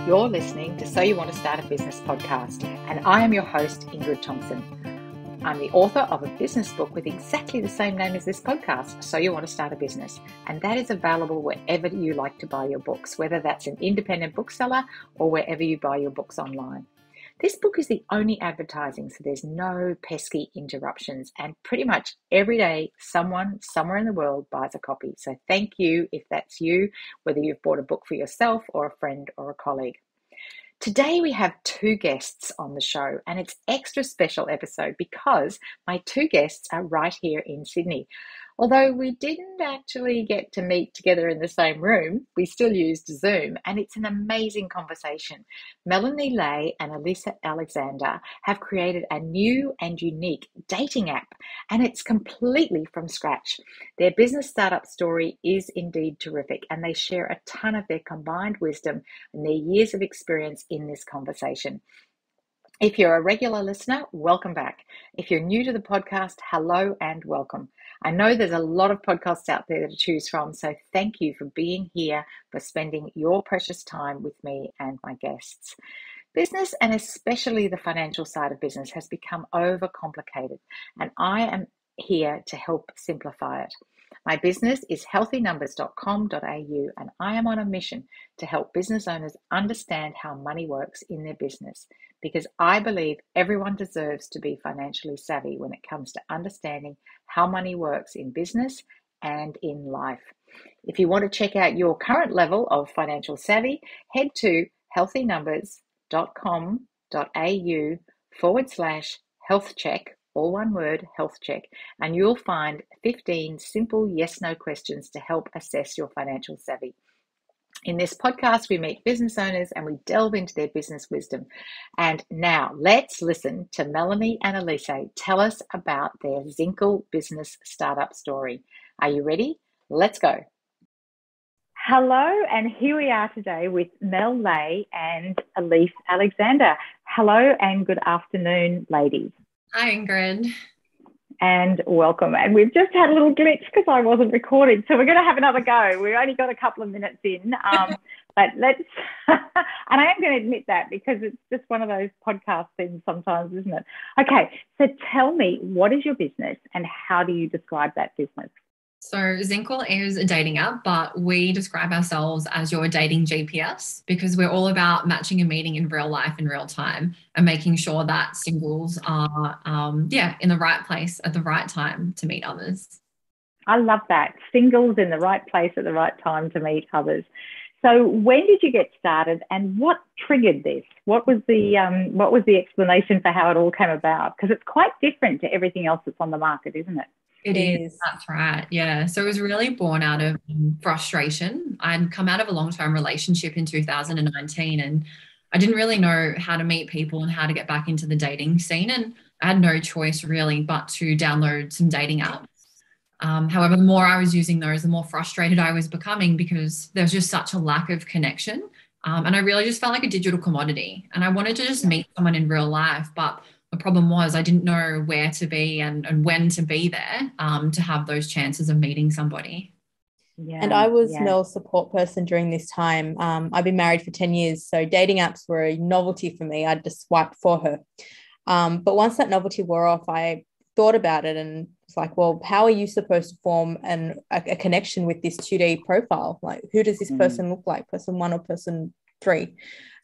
You're listening to So You Want to Start a Business podcast, and I am your host, Ingrid Thompson. I'm the author of a business book with exactly the same name as this podcast, So You Want to Start a Business, and that is available wherever you like to buy your books, whether that's an independent bookseller or wherever you buy your books online. This book is the only advertising, so there's no pesky interruptions, and pretty much every day someone somewhere in the world buys a copy. So thank you if that's you, whether you've bought a book for yourself or a friend or a colleague. Today we have two guests on the show, and it's an extra special episode because my two guests are right here in Sydney. Although we didn't actually get to meet together in the same room, we still used Zoom, and it's an amazing conversation. Melanie Leahy and Elisse Alexander have created a new and unique dating app, and it's completely from scratch. Their business startup story is indeed terrific, and they share a ton of their combined wisdom and their years of experience in this conversation. If you're a regular listener, welcome back. If you're new to the podcast, hello and welcome. I know there's a lot of podcasts out there to choose from, so thank you for being here, for spending your precious time with me and my guests. Business, and especially the financial side of business, has become overcomplicated, and I am here to help simplify it. My business is healthynumbers.com.au, and I am on a mission to help business owners understand how money works in their business, because I believe everyone deserves to be financially savvy when it comes to understanding how money works in business and in life. If you want to check out your current level of financial savvy, head to healthynumbers.com.au/health check, all one word, health check, and you'll find 15 simple yes/no questions to help assess your financial savvy. In this podcast, we meet business owners and we delve into their business wisdom. And now let's listen to Melanie and Elisse tell us about their Ziinkle business startup story. Are you ready? Let's go. Hello, and here we are today with Mel Leahy and Elisse Alexander. Hello and good afternoon, ladies. Hi, Ingrid. And welcome. And we've just had a little glitch because I wasn't recording, so we're going to have another go. We only got a couple of minutes in, but let's, and I am going to admit that because it's just one of those podcast things sometimes, isn't it? Okay, so tell me, what is your business and how do you describe that business? So Ziinkle is a dating app, but we describe ourselves as your dating GPS because we're all about matching and meeting in real life in real time and making sure that singles are, in the right place at the right time to meet others. I love that. Singles in the right place at the right time to meet others. So when did you get started and what triggered this? What was the explanation for how it all came about? Because it's quite different to everything else that's on the market, isn't it? It is. That's right. Yeah. So it was really born out of frustration. I'd come out of a long-term relationship in 2019 and I didn't really know how to meet people and how to get back into the dating scene. And I had no choice really but to download some dating apps. However, the more I was using those, the more frustrated I was becoming because there was just such a lack of connection. And I really just felt like a digital commodity. And I wanted to just meet someone in real life, but the problem was I didn't know where to be and when to be there to have those chances of meeting somebody. Yeah, and I was Mel's support person during this time. I've been married for 10 years, so dating apps were a novelty for me. I just swiped for her. But once that novelty wore off, I thought about it and it's like, well, how are you supposed to form a connection with this 2D profile? Like, who does this person look like, person one or person three?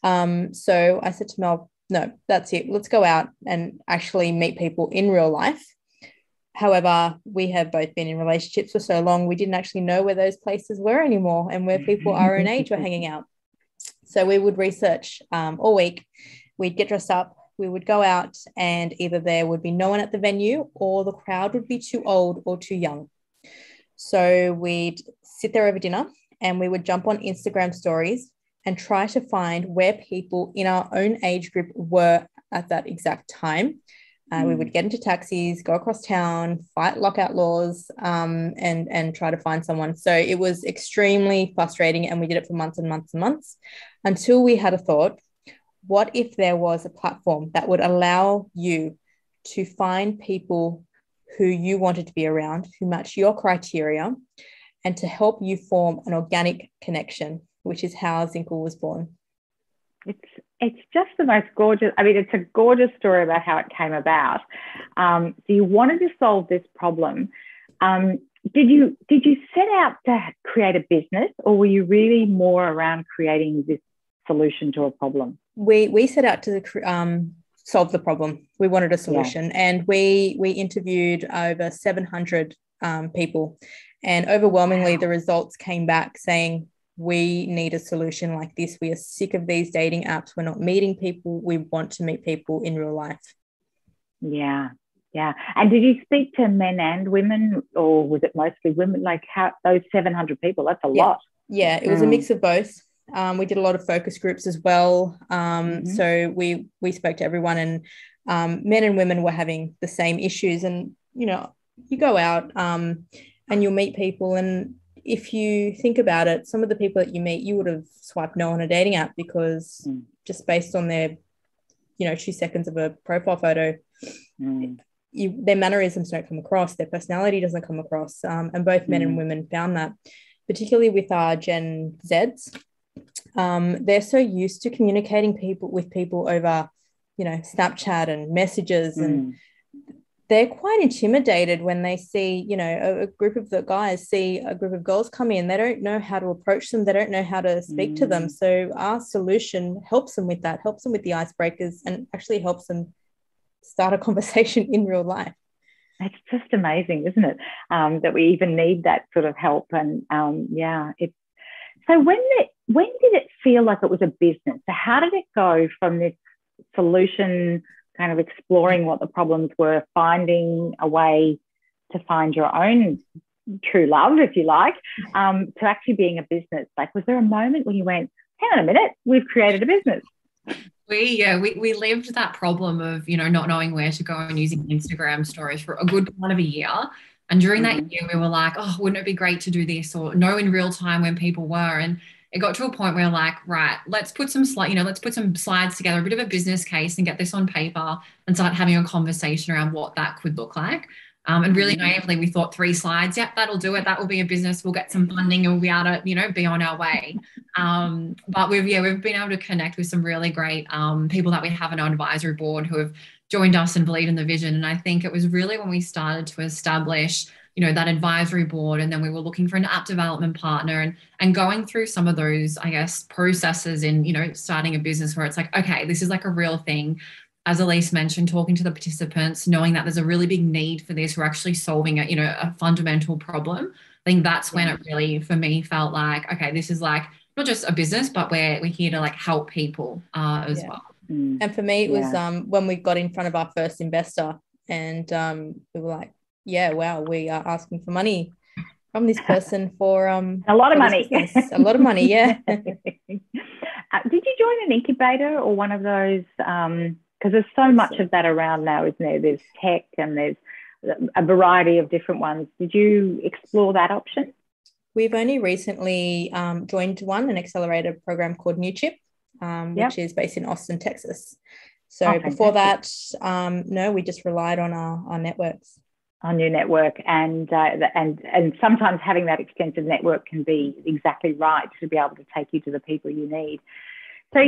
So I said to Mel, no, that's it. Let's go out and actually meet people in real life. However, we have both been in relationships for so long, we didn't actually know where those places were anymore and where people our own age were hanging out. So we would research all week. We'd get dressed up. We would go out and either there would be no one at the venue or the crowd would be too old or too young. So we'd sit there over dinner and we would jump on Instagram stories and try to find where people in our own age group were at that exact time. We would get into taxis, go across town, fight lockout laws, and try to find someone. So it was extremely frustrating, and we did it for months and months and months until we had a thought, what if there was a platform that would allow you to find people who you wanted to be around, who match your criteria, and to help you form an organic connection, which is how Ziinkle was born. It's just the most gorgeous. I mean, it's a gorgeous story about how it came about. So you wanted to solve this problem. Did you set out to create a business, or were you really more around creating this solution to a problem? We set out to solve the problem. We wanted a solution, and we interviewed over 700 people, and overwhelmingly the results came back saying, we need a solution like this. We are sick of these dating apps. We're not meeting people. We want to meet people in real life. Yeah. And did you speak to men and women, or was it mostly women? Like, how those 700 people, that's a lot. Yeah, it was a mix of both. We did a lot of focus groups as well. So we spoke to everyone, and men and women were having the same issues. And, you know, you go out and you'll meet people, and if you think about it, some of the people that you meet, you would have swiped no on a dating app because just based on their, 2 seconds of a profile photo, their mannerisms don't come across, their personality doesn't come across. And both men and women found that, particularly with our Gen Zs. They're so used to communicating with people over, Snapchat and messages, and they're quite intimidated when they see, a group of the guys see a group of girls come in. They don't know how to approach them. They don't know how to speak to them. So our solution helps them with that, helps them with the icebreakers, and actually helps them start a conversation in real life. It's just amazing, isn't it? That we even need that sort of help. And so when did it feel like it was a business? So how did it go from this solution, kind of exploring what the problems were, finding a way to find your own true love, if you like, to actually being a business? Like, was there a moment when you went, hang on a minute, we've created a business? We lived that problem of, not knowing where to go and using Instagram stories for a good part of a year. And during that year, we were like, oh, wouldn't it be great to do this, or know in real time when people were? And it got to a point where like, right, let's put some slides together, a bit of a business case, and get this on paper and start having a conversation around what that could look like. And really naively, we thought 3 slides. Yep, that'll do it. That will be a business. We'll get some funding and we'll be able to, be on our way. But we've been able to connect with some really great people that we have on our advisory board who have joined us and believe in the vision. And I think it was really when we started to establish, that advisory board, and then we were looking for an app development partner and going through some of those, I guess, processes in, starting a business where it's like, okay, this is like a real thing. As Elisse mentioned, talking to the participants, knowing that there's a really big need for this, we're actually solving a fundamental problem. I think that's when it really, for me, felt like, okay, this is like not just a business, but we're here to like help people as well. And for me, it was when we got in front of our first investor, and we were like, yeah, wow, we are asking for money from this person for a lot of money. A lot of money, yeah. Did you join an incubator or one of those? Because there's so much of that around now, isn't there? There's tech and there's a variety of different ones. Did you explore that option? We've only recently joined an accelerator program called New Chip, which is based in Austin, Texas. So before that, no, we just relied on our networks. On your network, and sometimes having that extensive network can be exactly right to be able to take you to the people you need. So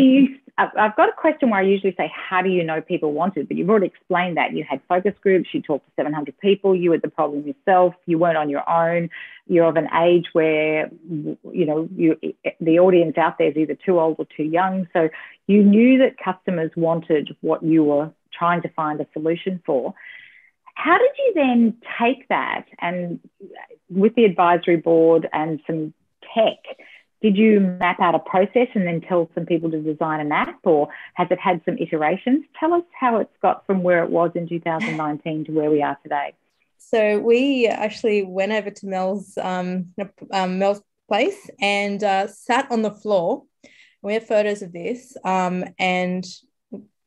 I've got a question where I usually say, how do you know people want it? But you've already explained that. You had focus groups, you talked to 700 people, you had the problem yourself, you weren't on your own, you're of an age where, the audience out there is either too old or too young. So you knew that customers wanted what you were trying to find a solution for. How did you then take that, and with the advisory board and some tech, did you map out a process and then tell some people to design an app, or has it had some iterations? Tell us how it's got from where it was in 2019 to where we are today. So we actually went over to Mel's place and sat on the floor. We have photos of this, and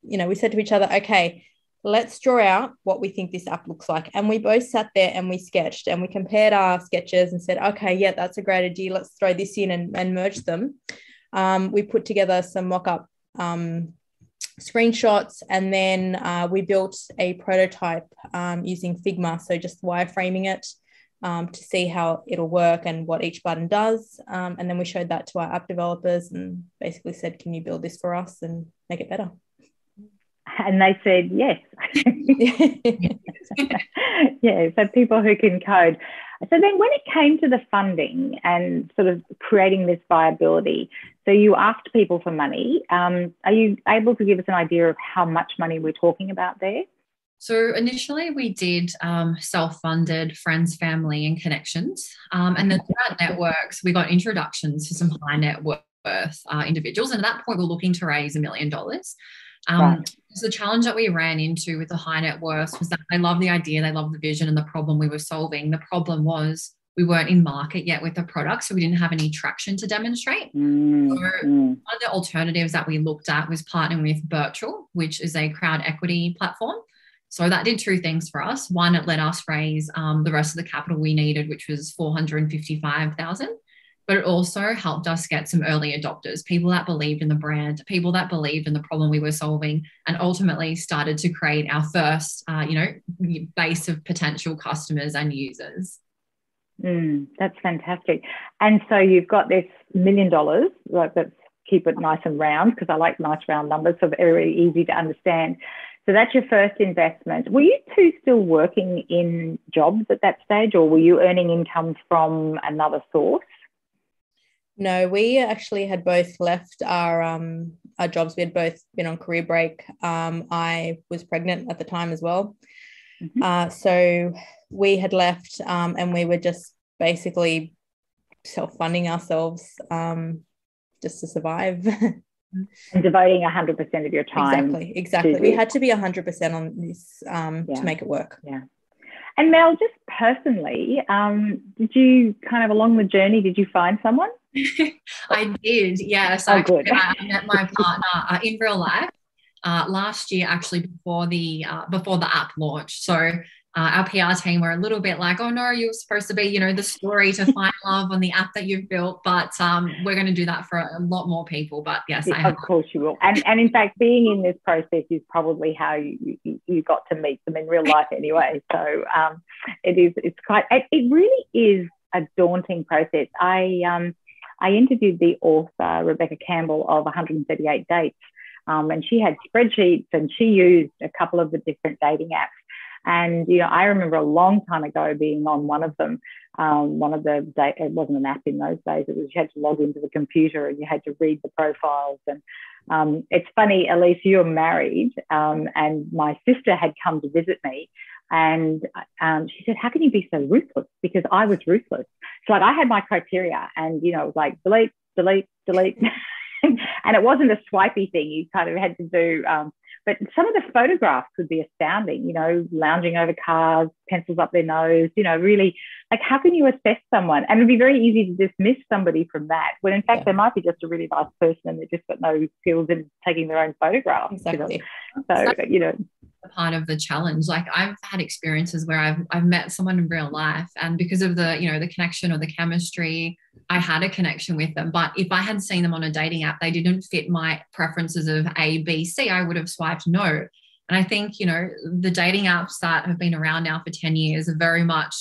we said to each other, okay, let's draw out what we think this app looks like. And we both sat there and we sketched and we compared our sketches and said, okay, yeah, that's a great idea. Let's throw this in and merge them. We put together some mock-up screenshots, and then we built a prototype using Figma. So just wireframing it to see how it'll work and what each button does. And then we showed that to our app developers and basically said, can you build this for us and make it better? And they said yes. Yeah, so people who can code. So then when it came to the funding and sort of creating this viability, so you asked people for money. Are you able to give us an idea of how much money we're talking about there? So initially we did self-funded friends, family and connections. And then throughout networks, we got introductions to some high net worth individuals. And at that point, we're looking to raise $1 million. Right. So the challenge that we ran into with the high net worths was that they love the idea, they love the vision and the problem we were solving. The problem was we weren't in market yet with the product, so we didn't have any traction to demonstrate. So one of the alternatives that we looked at was partnering with Virtual, which is a crowd equity platform. So that did two things for us. One, it let us raise the rest of the capital we needed, which was $455,000. But it also helped us get some early adopters, people that believed in the brand, people that believed in the problem we were solving, and ultimately started to create our first, base of potential customers and users. That's fantastic. And so you've got this $1 million, like, let's keep it nice and round because I like nice round numbers, so very easy to understand. So that's your first investment. Were you two still working in jobs at that stage, or were you earning income from another source? No, we actually had both left our jobs. We had both been on career break. I was pregnant at the time as well. So we had left and we were just basically self-funding ourselves just to survive. And devoting 100% of your time. Exactly. We had to be 100% on this to make it work. Yeah. And Mel, just personally, did you kind of along the journey, did you find someone? I did, yes. Oh, good. I met my partner in real life last year, actually before the app launched. So our PR team were a little bit like, oh no, you're supposed to be, the story to find love on the app that you've built, but we're going to do that for a lot more people. But yes, I have. Of course you will. And in fact, being in this process is probably how you got to meet them in real life anyway. So it really is a daunting process. I interviewed the author, Rebecca Campbell, of 138 Dates, and she had spreadsheets and she used a couple of the different dating apps. And, I remember a long time ago being on one of them, it wasn't an app in those days, it was you had to log into the computer and you had to read the profiles. And it's funny, Elisse, you're married, and my sister had come to visit me. And she said, how can you be so ruthless? Because I was ruthless. So I had my criteria and, it was like delete, delete, delete. And it wasn't a swipey thing. You kind of had to do, but some of the photographs could be astounding, lounging over cars, pencils up their nose, really, like, how can you assess someone? And it'd be very easy to dismiss somebody from that, when in fact, they might be just a really nice person and they've just got no skills in taking their own photographs. Exactly. So, part of the challenge. Like, I've had experiences where I've met someone in real life, and because of the the connection or the chemistry, I had a connection with them. But if I had seen them on a dating app, they didn't fit my preferences of A, B, C, I would have swiped no. And I think the dating apps that have been around now for 10 years are very much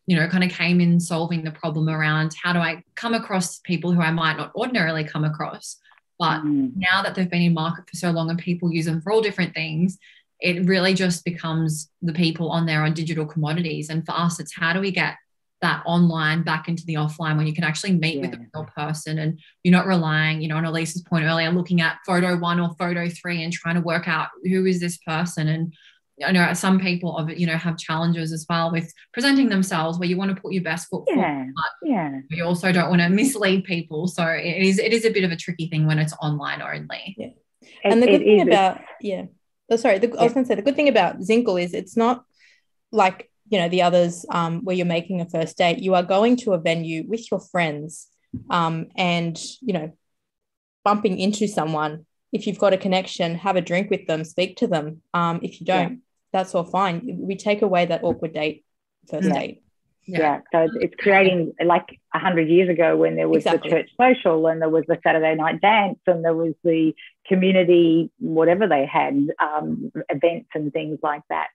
kind of came in solving the problem around how do I come across people who I might not ordinarily come across. But now that they've been in market for so long and people use them for all different things, it really just becomes the people on there on digital commodities. And for us, it's how do we get that online back into the offline when you can actually meet with a real person and you're not relying, on Elise's point earlier, looking at photo 1 or photo 3 and trying to work out who is this person. And I know some people have challenges as well with presenting themselves where you want to put your best foot forward, but you also don't want to mislead people. So it is a bit of a tricky thing when it's online only. Yeah. And the good thing about I was going to say, the good thing about Ziinkle is it's not like, the others where you're making a first date. You are going to a venue with your friends and, bumping into someone. If you've got a connection, have a drink with them, speak to them. If you don't, that's all fine. We take away that awkward first date. Yeah. So it's creating, like 100 years ago when there was the church social and there was the Saturday night dance and there was the community, whatever they had, events and things like that.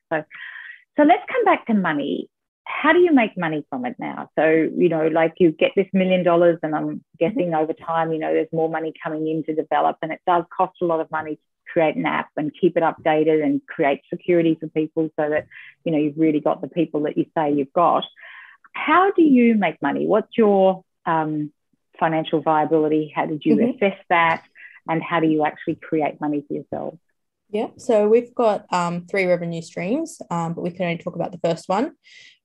So let's come back to money. how do you make money from it now? So, you know, like you get this $1 million, and I'm guessing over time, you know, there's more money coming in to develop, and it does cost a lot of money to create an app and keep it updated and create security for people so that, you know, you've really got the people that you say you've got. How do you make money? What's your financial viability? How did you assess that? And how do you actually create money for yourself? Yeah, so we've got 3 revenue streams, but we can only talk about the first one,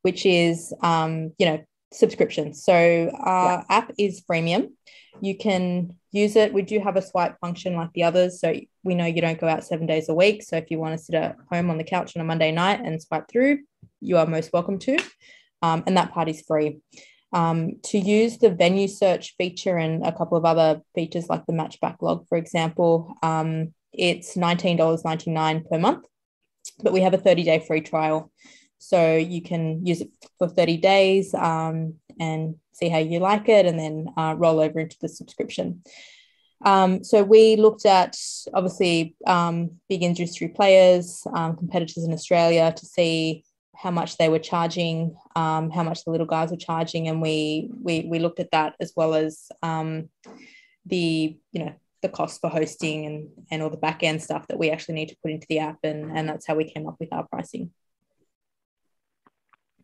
which is, you know, subscriptions. So our app is freemium. You can use it. We do have a swipe function like the others. So we know you don't go out 7 days a week. So if you want to sit at home on the couch on a Monday night and swipe through, you are most welcome to. And that part is free. To use the venue search feature and a couple of other features like the match backlog, for example, it's $19.99 per month, but we have a 30-day free trial. So you can use it for 30 days and see how you like it, and then roll over into the subscription. So we looked at, obviously, big industry players, competitors in Australia, to see how much they were charging, how much the little guys were charging, and we looked at that, as well as the cost for hosting and all the back end stuff that we actually need to put into the app, and that's how we came up with our pricing.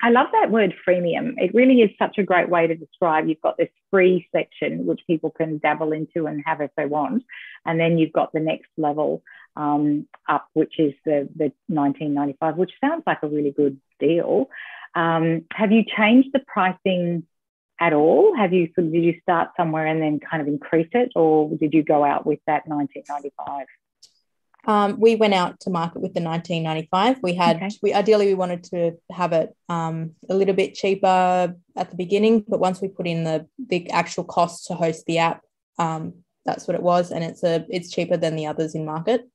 I love that word freemium. It really is such a great way to describe. You've got this free section which people can dabble into and have if they want, and then you've got the next level up, which is the $19.95, which sounds like a really good deal. Have you changed the pricing at all? Did you start somewhere and then kind of increase it, or did you go out with that $19.95? We went out to market with the $19.95. We ideally wanted to have it a little bit cheaper at the beginning, but once we put in the actual cost to host the app, that's what it was, and it's cheaper than the others in market.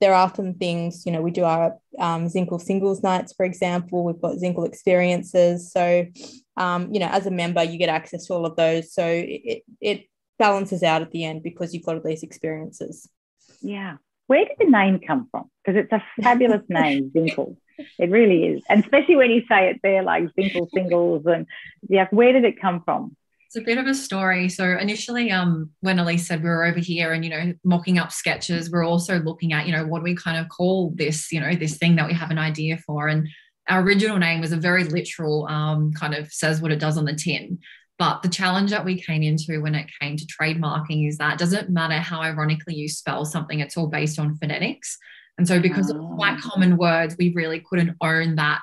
There are some things, you know, we do our Ziinkle singles nights, for example. We've got Ziinkle experiences. So, you know, as a member, you get access to all of those. So it balances out at the end because you've got all these experiences. Yeah. Where did the name come from? Because it's a fabulous name, Ziinkle. It really is. And especially when you say it there, like Ziinkle singles, and yeah, where did it come from? It's a bit of a story. So initially, when Elisse said we were over here and, you know, mocking up sketches, we're also looking at, you know, what do we kind of call this, you know, this thing that we have an idea for. And our original name was a very literal, kind of says what it does on the tin. But the challenge that we came into when it came to trademarking is that it doesn't matter how ironically you spell something, it's all based on phonetics. And so because of quite common words, we really couldn't own that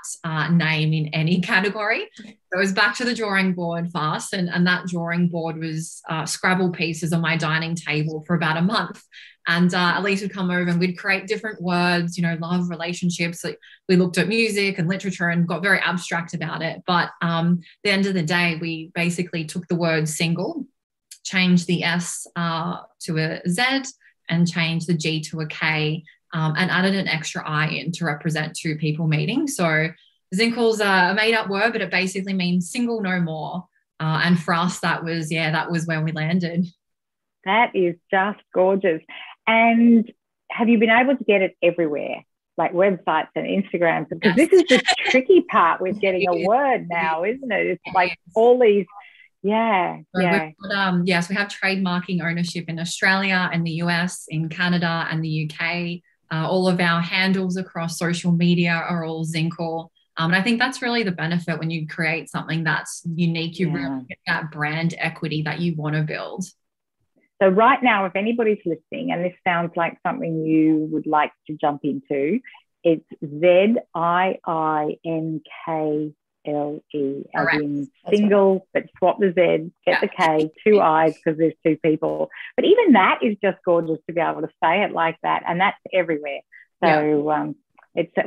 name in any category. So it was back to the drawing board fast. And that drawing board was Scrabble pieces on my dining table for about a month. And Elisse would come over and we'd create different words, you know, love, relationships. Like we looked at music and literature and got very abstract about it. But at the end of the day, we basically took the word single, changed the S to a Z, and changed the G to a K, and added an extra I in to represent two people meeting. So Ziinkle's a made-up word, but it basically means single no more. And for us, that was where we landed. That is just gorgeous. And have you been able to get it everywhere, like websites and Instagrams? Because this is the tricky part with getting a word now, isn't it? It's like all these, So we have trademarking ownership in Australia and the US, in Canada and the UK. All of our handles across social media are all Ziinkle. And I think that's really the benefit when you create something that's unique. You really get that brand equity that you want to build. So right now, if anybody's listening, and this sounds like something you would like to jump into, it's Ziinkle, as in single, but swap the Z, get the K, two I's because there's two people. But even that is just gorgeous to be able to say it like that, and that's everywhere. So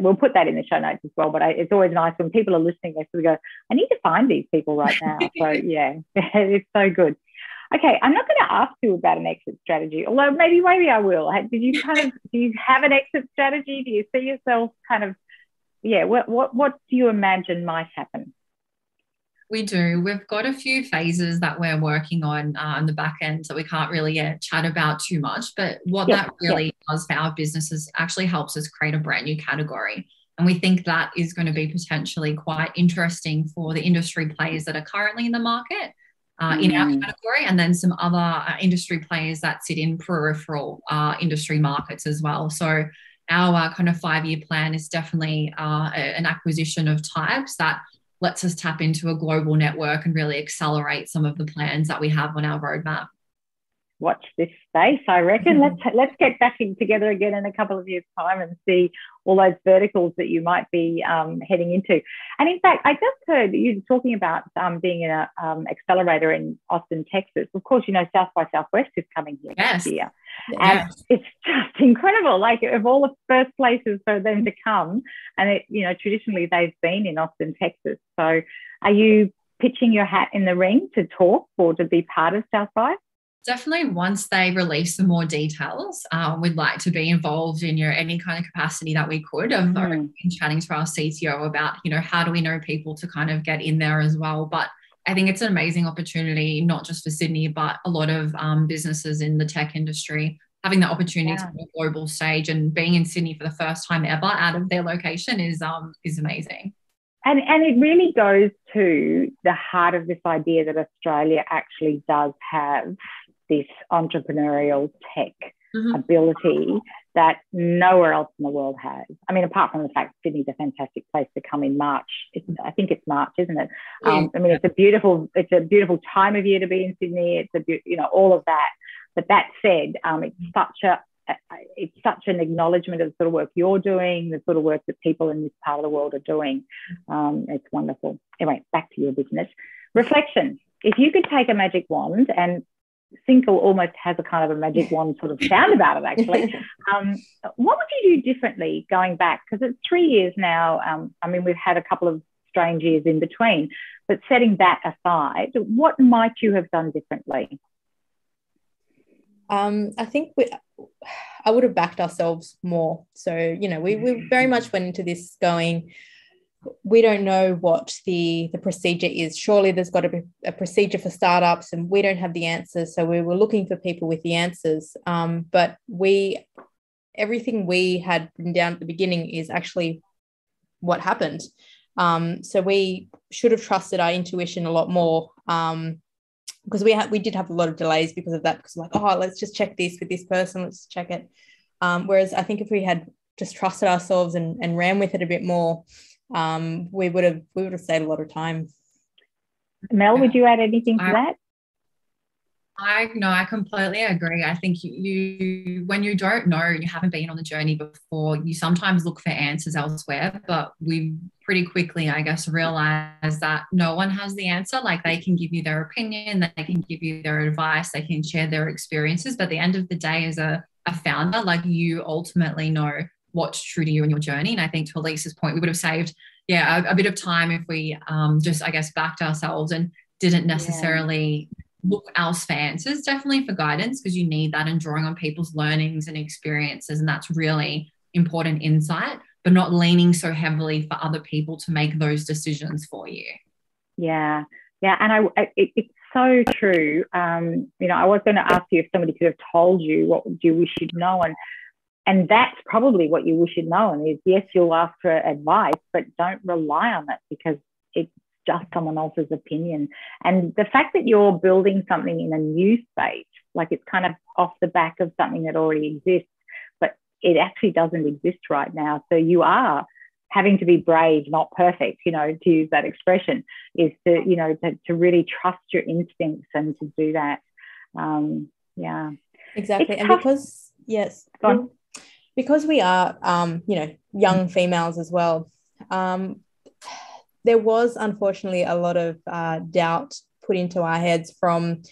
we'll put that in the show notes as well. But it's always nice when people are listening, they sort of go, I need to find these people right now. So it's so good. Okay, I'm not going to ask you about an exit strategy, although maybe I will. Do you have an exit strategy? Do you see yourself kind of, what do you imagine might happen? We do. We've got a few phases that we're working on the back end, so we can't really chat about too much. But what that really does for our business is actually helps us create a brand new category. And we think that is going to be potentially quite interesting for the industry players that are currently in the market in our category, and then some other industry players that sit in peripheral industry markets as well. So our kind of 5-year plan is definitely an acquisition of types that lets us tap into a global network and really accelerate some of the plans that we have on our roadmap. Watch this space, I reckon. Let's get back together again in a couple of years' time and see all those verticals that you might be heading into. And in fact, I just heard you talking about being in an accelerator in Austin, Texas. Of course, you know, South by Southwest is coming here next year. And it's just incredible. Like, of all the first places for them to come, and it, you know, traditionally they've been in Austin, Texas. So are you pitching your hat in the ring to talk or to be part of South by? Definitely, once they release some more details, we'd like to be involved in any kind of capacity that we could. I've been chatting to our CTO about, you know, how do we know people to kind of get in there as well. But I think it's an amazing opportunity, not just for Sydney, but a lot of businesses in the tech industry having the opportunity to be on a global stage, and being in Sydney for the first time ever out of their location is amazing. And it really goes to the heart of this idea that Australia actually does have this entrepreneurial tech ability that nowhere else in the world has. I mean, apart from the fact Sydney's a fantastic place to come in March. I think it's March, isn't it? I mean, it's a beautiful time of year to be in Sydney. It's all of that. But that said, it's such an acknowledgement of the sort of work you're doing, the sort of work that people in this part of the world are doing. It's wonderful. Anyway, back to your business. Reflection. If you could take a magic wand, and Ziinkle almost has a kind of a magic wand sort of sound about it, actually. What would you do differently going back? Because it's 3 years now. I mean, we've had a couple of strange years in between, but setting that aside, what might you have done differently? I think I would have backed ourselves more. So, you know, we very much went into this going, we don't know what the procedure is. Surely there's got to be a procedure for startups, and we don't have the answers. So we were looking for people with the answers. But everything we had written down at the beginning is actually what happened. So we should have trusted our intuition a lot more, because we did have a lot of delays because of that. Because like, let's just check this with this person, let's check it. Whereas I think if we had just trusted ourselves and ran with it a bit more, we would have saved a lot of time. Mel, would you add anything to that? I completely agree. I think you when you don't know, you haven't been on the journey before, you sometimes look for answers elsewhere, but we pretty quickly, I guess, realize that no one has the answer. Like, they can give you their opinion, they can give you their advice, they can share their experiences, but at the end of the day, as a founder, like, you ultimately know what's true to you in your journey. And I think, to Elise's point, we would have saved a bit of time if we just, I guess, backed ourselves and didn't necessarily look else for answers, definitely for guidance, because you need that, and drawing on people's learnings and experiences, and that's really important insight, but not leaning so heavily for other people to make those decisions for you. And it's so true. I was going to ask you if somebody could have told you what you wish you'd known, and that's probably what you wish you'd known is, yes, you'll ask for advice, but don't rely on it, because it's just someone else's opinion. And the fact that you're building something in a new space, like it's kind of off the back of something that already exists, but it actually doesn't exist right now. So you are having to be brave, not perfect, to use that expression, is to really trust your instincts and to do that. Exactly. And because we are, young females as well, there was unfortunately a lot of doubt put into our heads from,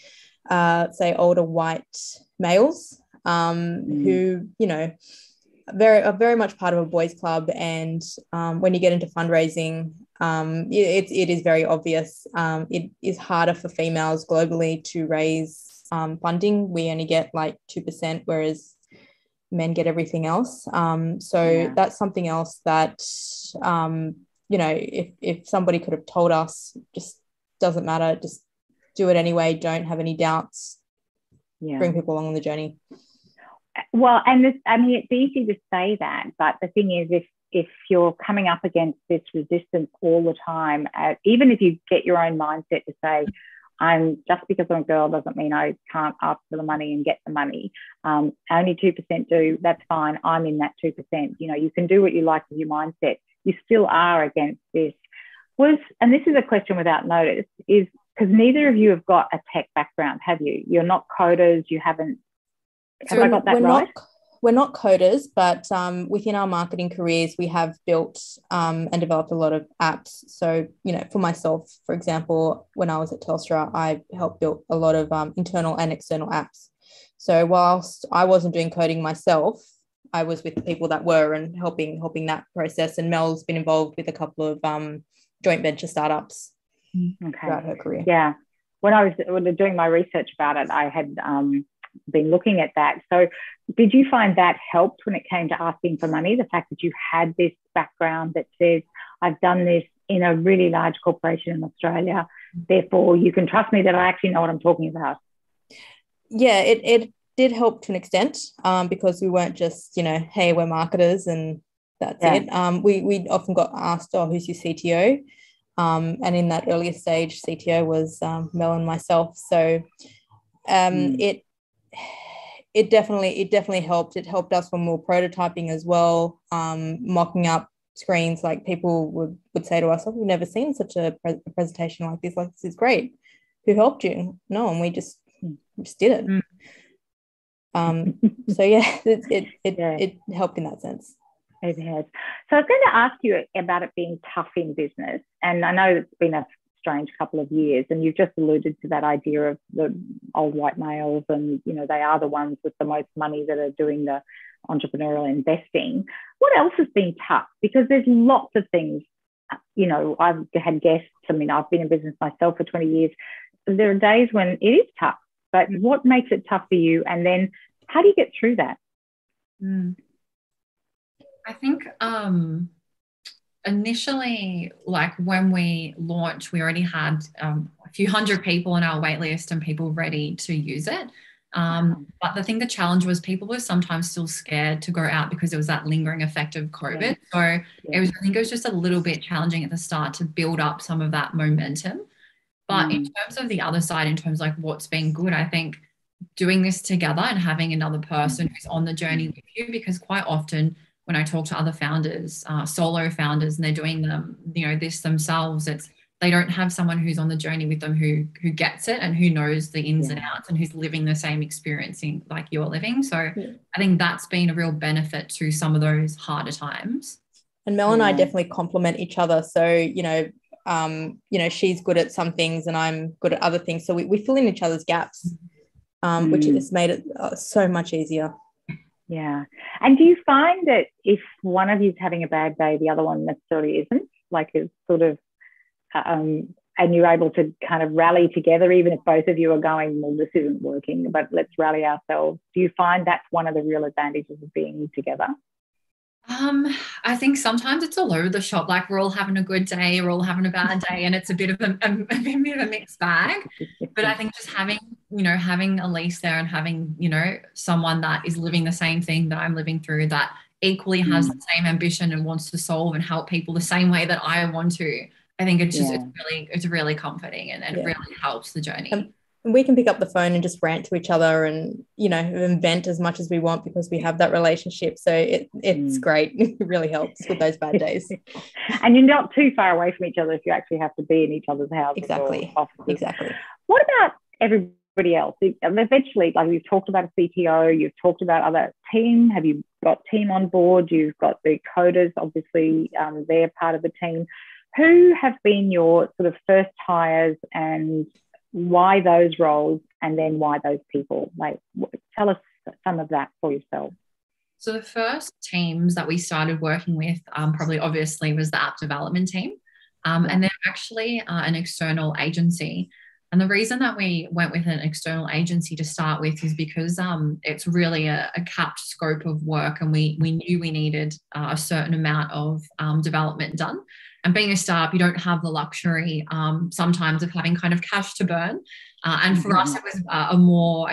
say, older white males who, are very much part of a boys' club. And when you get into fundraising, it is very obvious. It is harder for females globally to raise funding. We only get like 2%, whereas men get everything else. That's something else that if somebody could have told us, just doesn't matter, just do it anyway, don't have any doubts, bring people along on the journey. Well, and it's easy to say that, but the thing is, if you're coming up against this resistance all the time, even if you get your own mindset to say, just because I'm a girl doesn't mean I can't ask for the money and get the money. Only 2% do, that's fine. I'm in that 2%. You know, you can do what you like with your mindset. You still are against this. And this is a question without notice, is because neither of you have got a tech background, have you? You're not coders. You haven't. Have I got that right? We're not coders, but within our marketing careers, we have built and developed a lot of apps. So, you know, for myself, for example, when I was at Telstra, I helped build a lot of internal and external apps. So whilst I wasn't doing coding myself, I was with the people that were and helping that process. And Mel's been involved with a couple of joint venture startups throughout her career. Yeah. When I was doing my research about it, I had been looking at that. So did you find that helped when it came to asking for money? The fact that you had this background that says, I've done this in a really large corporation in Australia, therefore you can trust me that I actually know what I'm talking about. Yeah, it did help to an extent because we weren't just, you know, hey, we're marketers and that's it. We often got asked, oh, who's your CTO? And in that earlier stage, CTO was Mel and myself. So it definitely helped. It helped us when we were prototyping as well, mocking up screens. Like people would say to us, oh, we've never seen such a presentation like this. Like, this is great. Who helped you? No, and we just did it. So yeah, it helped in that sense. It has. So I was going to ask you about it being tough in business, and I know it's been a strange couple of years, and you've just alluded to that idea of the old white males, and you know, they are the ones with the most money that are doing the entrepreneurial investing. What else has been tough? Because there's lots of things. You know, I've had guests. I mean, I've been in business myself for 20 years. There are days when it is tough, but what makes it tough for you? And then how do you get through that? I think initially, like when we launched, we already had a few hundred people on our wait list and people ready to use it. But the challenge was people were sometimes still scared to go out because there was that lingering effect of COVID. So I think it was just a little bit challenging at the start to build up some of that momentum. But in terms of the other side, in terms of like what's been good, I think doing this together and having another person who's on the journey with you, because quite often when I talk to other founders, solo founders, and they're doing this themselves, they don't have someone who's on the journey with them who gets it and who knows the ins and outs and who's living the same experience like you're living. So I think that's been a real benefit to some of those harder times. And Mel and I definitely complement each other. So, you know, she's good at some things and I'm good at other things. So we fill in each other's gaps, which has made it so much easier. Yeah. And do you find that if one of you's having a bad day, the other one necessarily isn't? Like it's sort of, and you're able to kind of rally together, even if both of you are going, well, this isn't working, but let's rally ourselves. Do you find that's one of the real advantages of being together? I think sometimes it's all over the shop. Like we're all having a good day, we're all having a bad day, and it's a bit of a mixed bag. But I think just having Elisse there and having, someone that is living the same thing that I'm living through, that equally has the same ambition and wants to solve and help people the same way that I want to. I think it's just it's really comforting and it really helps the journey. We can pick up the phone and just rant to each other and, and vent as much as we want because we have that relationship. So it's great. It really helps with those bad days. And you're not too far away from each other if you actually have to be in each other's houses. Exactly. Or offices. Exactly. What about everybody else? Eventually, like we've talked about a CTO, you've talked about other team. Have you got team on board? You've got the coders, obviously, they're part of the team. Who have been your sort of first hires and why those roles and then why those people? Like, tell us some of that for yourself. So the first teams that we started working with probably obviously was the app development team. And they're actually an external agency. And the reason that we went with an external agency to start with is because it's really a capped scope of work and we knew we needed a certain amount of development done. And being a startup, you don't have the luxury sometimes of having kind of cash to burn. And for us, it was a more,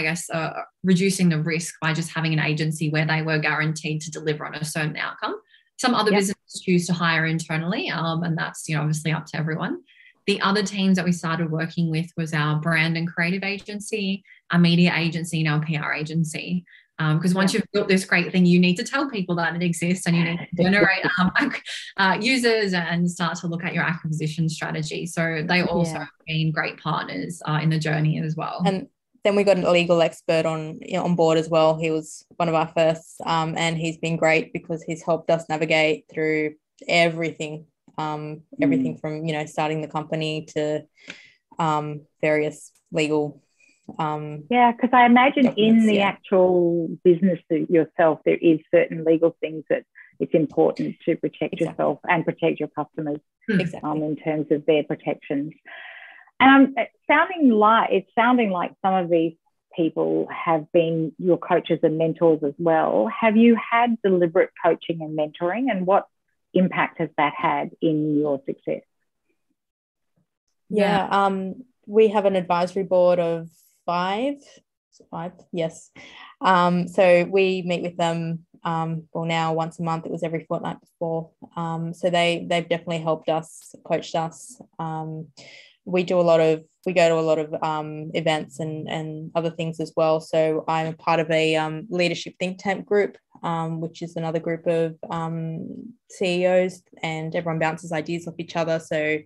reducing the risk by just having an agency where they were guaranteed to deliver on a certain outcome. Some other businesses choose to hire internally, and that's, obviously up to everyone. The other teams that we started working with was our brand and creative agency, our media agency, and our PR agency. Because once you've built this great thing, you need to tell people that it exists, and you need to generate users and start to look at your acquisition strategy. So they also have been great partners in the journey as well. And then we got a legal expert on board as well. He was one of our first, and he's been great because he's helped us navigate through everything. Everything from starting the company to various legal because I imagine in the actual business yourself there is certain legal things that it's important to protect yourself and protect your customers in terms of their protections. And it's sounding like some of these people have been your coaches and mentors as well. Have you had deliberate coaching and mentoring, and what impact has that had in your success? We have an advisory board of five, yes. So we meet with them now once a month. It was every fortnight before. So they've definitely helped us, coached us. We go to a lot of events and other things as well. So I'm a part of a leadership think tank group, which is another group of CEOs, and everyone bounces ideas off each other. So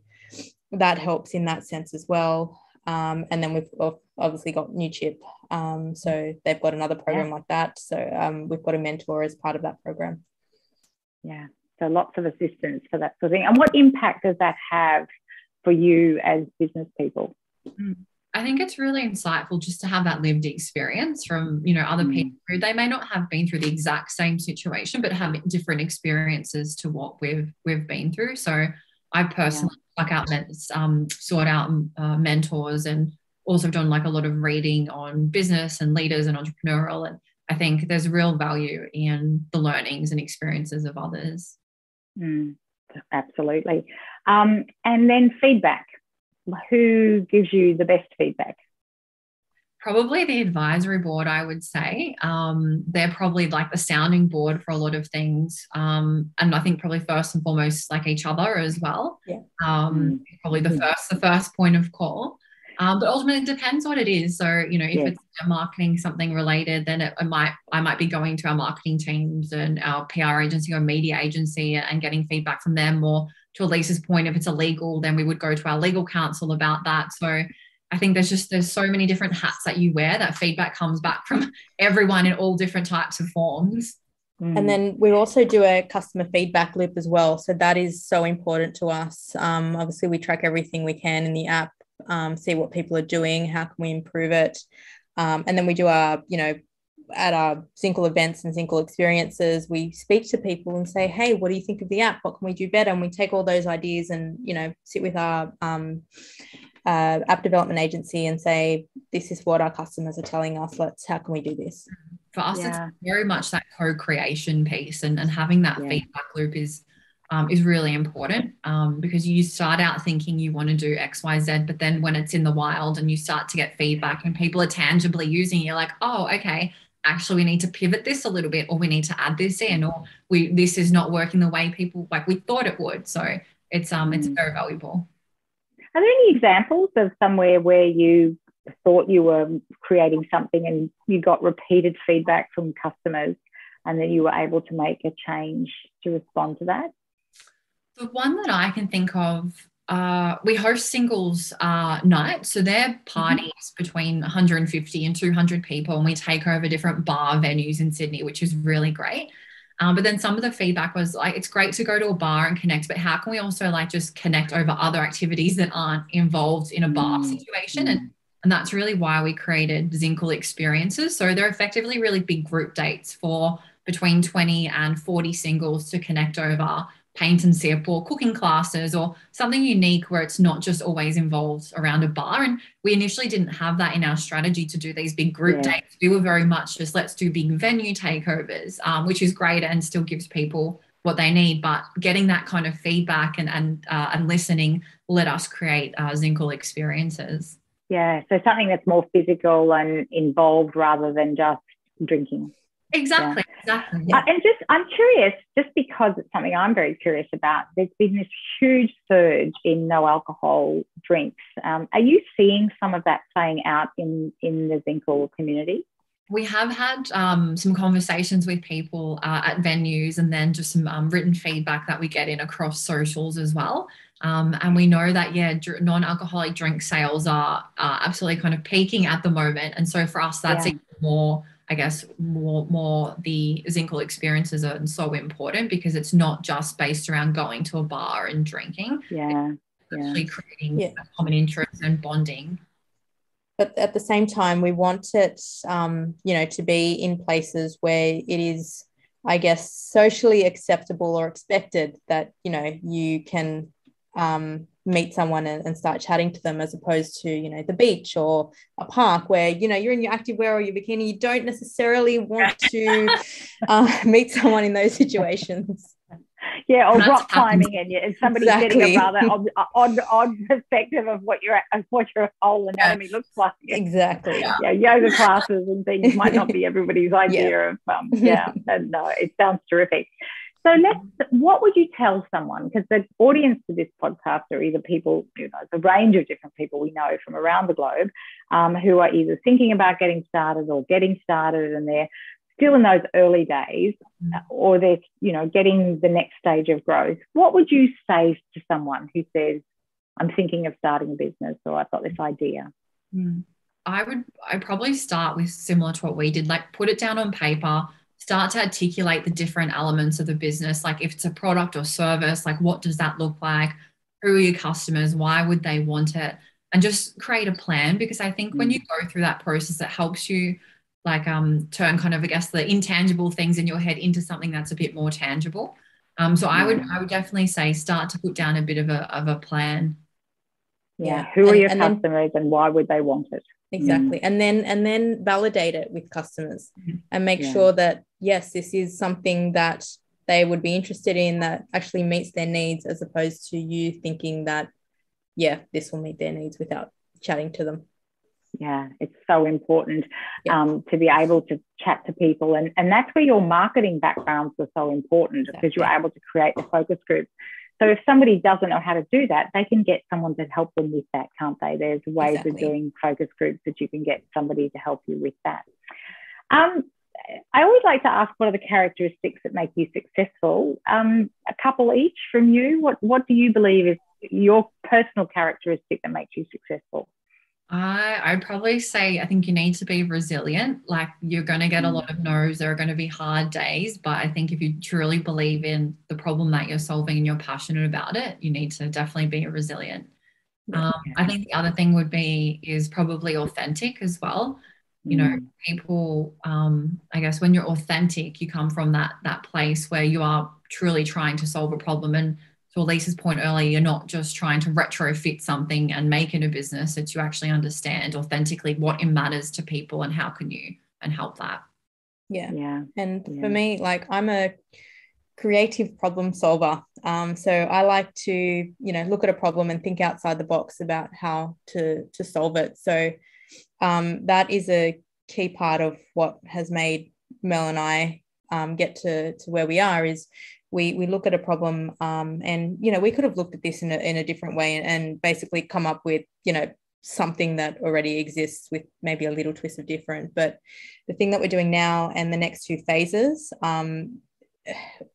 that helps in that sense as well. And then we've obviously got New Chip. So they've got another program like that. So we've got a mentor as part of that program. Yeah. So lots of assistance for that sort of thing. And what impact does that have for you as business people? I think it's really insightful just to have that lived experience from, other people who they may not have been through the exact same situation, but have different experiences to what we've been through. So I personally sought out mentors, and also done like a lot of reading on business and leaders and entrepreneurial. And I think there's real value in the learnings and experiences of others. Absolutely. And then feedback. Who gives you the best feedback? Probably the advisory board, I would say. They're probably like the sounding board for a lot of things. And I think probably first and foremost, like each other as well. Probably the first point of call. But ultimately it depends what it is. So, if it's marketing something related, then I might be going to our marketing teams and our PR agency or media agency and getting feedback from them. Or to Elise's point, if it's illegal, then we would go to our legal counsel about that. So I think there's so many different hats that you wear that feedback comes back from everyone in all different types of forms. And then we also do a customer feedback loop as well. So that is so important to us. Obviously, we track everything we can in the app, see what people are doing, how can we improve it. And then we do our, at our Ziinkle events and Ziinkle experiences, we speak to people and say, hey, what do you think of the app? What can we do better? And we take all those ideas and, sit with our app development agency and say, this is what our customers are telling us. How can we do this? For us, it's very much that co-creation piece, and having that feedback loop is really important, because you start out thinking you want to do X, Y, Z, but then when it's in the wild and you start to get feedback and people are tangibly using it, you're like, oh, okay, actually we need to pivot this a little bit, or we need to add this in, or this is not working the way people we thought it would. So it's very valuable. Are there any examples of somewhere where you thought you were creating something and you got repeated feedback from customers and then you were able to make a change to respond to that? The one that I can think of, we host singles night. So they're parties between 150 and 200 people, and we take over different bar venues in Sydney, which is really great. But then some of the feedback was like, it's great to go to a bar and connect, but how can we also just connect over other activities that aren't involved in a bar situation? And that's really why we created Ziinkle experiences. So they're effectively really big group dates for between 20 and 40 singles to connect over paint and sip or cooking classes or something unique where it's not just always involved around a bar. And we initially didn't have that in our strategy to do these big group dates. We were very much just let's do big venue takeovers, which is great and still gives people what they need. But getting that kind of feedback and listening let us create Ziinkle experiences. Yeah, so something that's more physical and involved rather than just drinking. Exactly. And I'm curious, just because it's something I'm very curious about, there's been this huge surge in no alcohol drinks. Are you seeing some of that playing out in the Ziinkle community? We have had some conversations with people at venues, and then just some written feedback that we get in across socials as well. And we know that, non-alcoholic drink sales are absolutely kind of peaking at the moment. And so for us, that's even more, I guess, more the Ziinkle experiences are so important, because it's not just based around going to a bar and drinking. It's actually creating a common interest and bonding. But at the same time, we want it, to be in places where it is, I guess, socially acceptable or expected that, you can meet someone and start chatting to them, as opposed to, the beach or a park where, you're in your activewear or your bikini. You don't necessarily want to meet someone in those situations. Yeah, or rock climbing, and somebody's getting a rather odd perspective of what your whole anatomy looks like. Exactly. Yeah, yoga classes and things might not be everybody's idea of. And it sounds terrific. So what would you tell someone? Because the audience for this podcast are either people, the range of different people we know from around the globe, who are either thinking about getting started or getting started, and they're still in those early days, or they're, getting the next stage of growth. What would you say to someone who says, I'm thinking of starting a business, or I've got this idea? I'd probably start with similar to what we did, like put it down on paper, start to articulate the different elements of the business. Like if it's a product or service, like what does that look like? Who are your customers? Why would they want it? And just create a plan, because I think when you go through that process, it helps you turn kind of, I guess, the intangible things in your head into something that's a bit more tangible. So I would definitely say start to put down a bit of a plan. Who are your customers and why would they want it? Exactly. And then validate it with customers and make sure that, yes, this is something that they would be interested in, that actually meets their needs, as opposed to you thinking that, this will meet their needs without chatting to them. Yeah, it's so important to be able to chat to people. And that's where your marketing backgrounds were so important, because you're able to create the focus groups. So if somebody doesn't know how to do that, they can get someone to help them with that, can't they? There's ways of doing focus groups that you can get somebody to help you with that. I always like to ask, what are the characteristics that make you successful? A couple each from you. What do you believe is your personal characteristic that makes you successful? I'd probably say I think you need to be resilient. Like, you're going to get a lot of no's. There are going to be hard days, but I think if you truly believe in the problem that you're solving and you're passionate about it, you need to definitely be resilient. I think the other thing is probably authentic as well. People, I guess when you're authentic, you come from that place where you are truly trying to solve a problem. And to Elise's point earlier, you're not just trying to retrofit something and make it a business. It's you actually understand authentically what matters to people and how can you help that. And for me, like, I'm a creative problem solver. So I like to, look at a problem and think outside the box about how to solve it. So that is a key part of what has made Mel and I get to where we are. Is we look at a problem and, we could have looked at this in a different way and basically come up with, something that already exists with maybe a little twist of different. But the thing that we're doing now and the next two phases,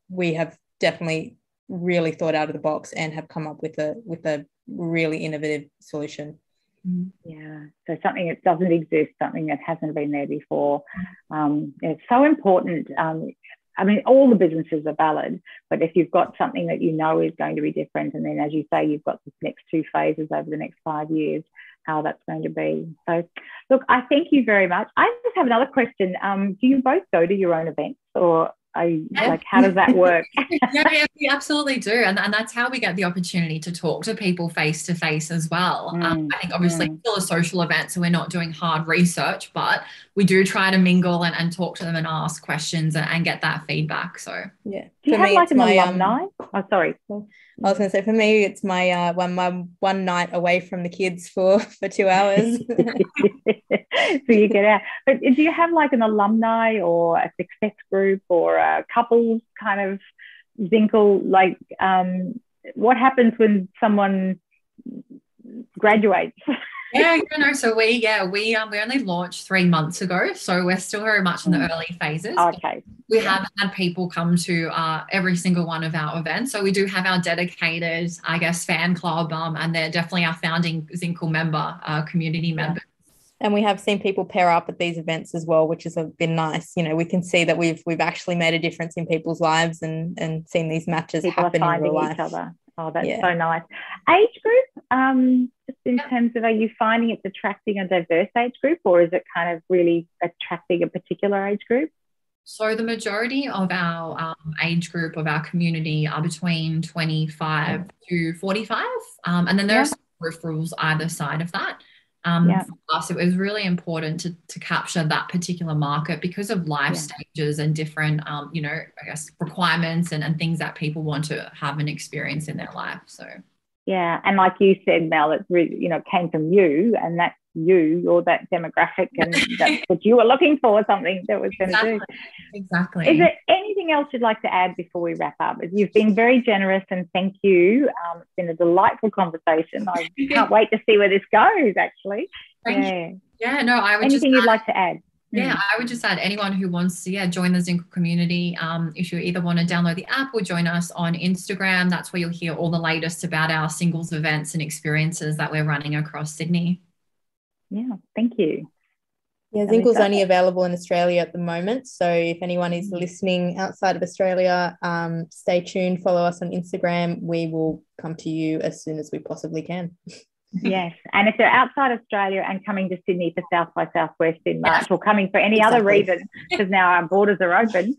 we have definitely really thought out of the box and have come up with a really innovative solution. So something that doesn't exist, something that hasn't been there before. It's so important. I mean, all the businesses are valid, but if you've got something that is going to be different, and then, as you say, you've got the next two phases over the next 5 years, how that's going to be. So, look, I thank you very much. I just have another question. Do you both go to your own events, or how does that work? Yeah, we absolutely do. And that's how we get the opportunity to talk to people face to face as well. I think obviously still a social event, so we're not doing hard research, but we do try to mingle and talk to them and ask questions and get that feedback. So do you have like an alumni? Sorry. I was going to say, for me, it's my one night away from the kids for 2 hours. So you get out. But do you have like an alumni or a success group or a couples kind of Ziinkle? Like, what happens when someone graduates? So we only launched 3 months ago, so we're still very much in the early phases. Okay. We have had people come to every single one of our events. So we do have our dedicated, I guess, fan club, and they're definitely our founding Ziinkle member, community members. And we have seen people pair up at these events as well, which has been nice. You know, we can see that we've actually made a difference in people's lives and seen these matches people happen are finding in real life. Each other. Oh, that's so nice. Age group, just in terms of, are you finding it's attracting a diverse age group, or is it kind of really attracting a particular age group? So the majority of our age group of our community are between 25 to 45. And then there's peripherals either side of that. For us, it was really important to capture that particular market because of life stages and different, I guess, requirements and things that people want to have an experience in their life. So, yeah. And like you said, Mel, it really, came from you, and that's you're that demographic, and that's what you were looking for, something that was going to do. Exactly. Is there anything else you'd like to add before we wrap up? You've been very generous, and thank you. It's been a delightful conversation. I can't wait to see where this goes, actually. Thank you. Yeah, no, I would anything you'd like to add? Yeah, I would just add anyone who wants to join the Ziinkle community. If you either want to download the app or join us on Instagram, that's where you'll hear all the latest about our singles events and experiences that we're running across Sydney. Yeah, thank you. Yeah, Ziinkle's only available in Australia at the moment. So if anyone is listening outside of Australia, stay tuned, follow us on Instagram. We will come to you as soon as we possibly can. Yes, and if they're outside Australia and coming to Sydney for South by Southwest in March, or coming for any other reason, because now our borders are open,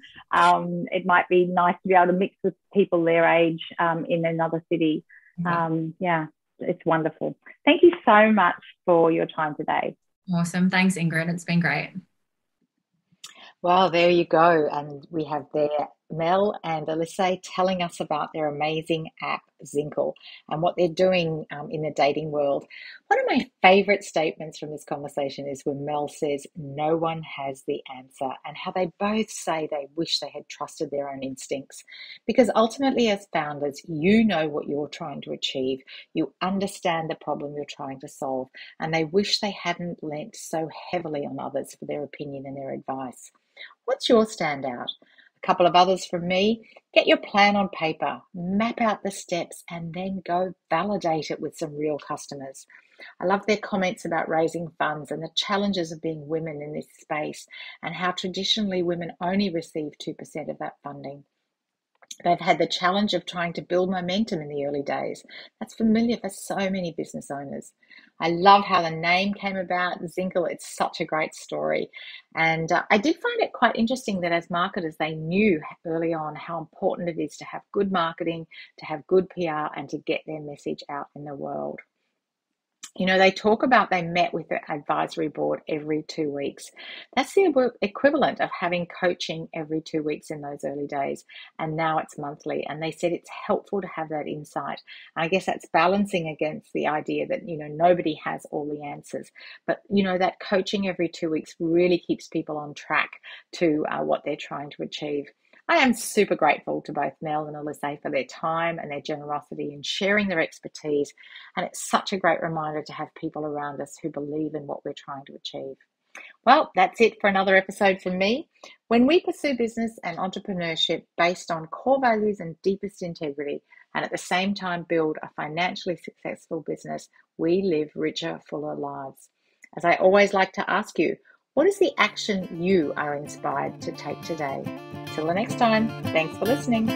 it might be nice to be able to mix with people their age in another city. It's wonderful. Thank you so much for your time today. Awesome. Thanks, Ingrid. It's been great. Well, there you go. And we have there Mel and Elisse telling us about their amazing app, Ziinkle, and what they're doing in the dating world. One of my favorite statements from this conversation is when Mel says, no one has the answer, and how they both say they wish they had trusted their own instincts. Because ultimately, as founders, you know what you're trying to achieve. You understand the problem you're trying to solve, and they wish they hadn't lent so heavily on others for their opinion and their advice. What's your standout? A couple of others from me. Get your plan on paper, map out the steps, and then go validate it with some real customers. I love their comments about raising funds and the challenges of being women in this space, and how traditionally women only receive 2% of that funding. They've had the challenge of trying to build momentum in the early days. That's familiar for so many business owners. I love how the name came about, Ziinkle. It's such a great story. And I did find it quite interesting that as marketers, they knew early on how important it is to have good marketing, to have good PR, and to get their message out in the world. They talk about they met with the advisory board every 2 weeks. That's the equivalent of having coaching every 2 weeks in those early days. And now it's monthly. And they said it's helpful to have that insight. And I guess that's balancing against the idea that, nobody has all the answers. But, that coaching every 2 weeks really keeps people on track to what they're trying to achieve. I am super grateful to both Mel and Elisse for their time and their generosity in sharing their expertise. And it's such a great reminder to have people around us who believe in what we're trying to achieve. Well, that's it for another episode from me. When we pursue business and entrepreneurship based on core values and deepest integrity, and at the same time build a financially successful business, we live richer, fuller lives. As I always like to ask you, what is the action you are inspired to take today? Till the next time, thanks for listening.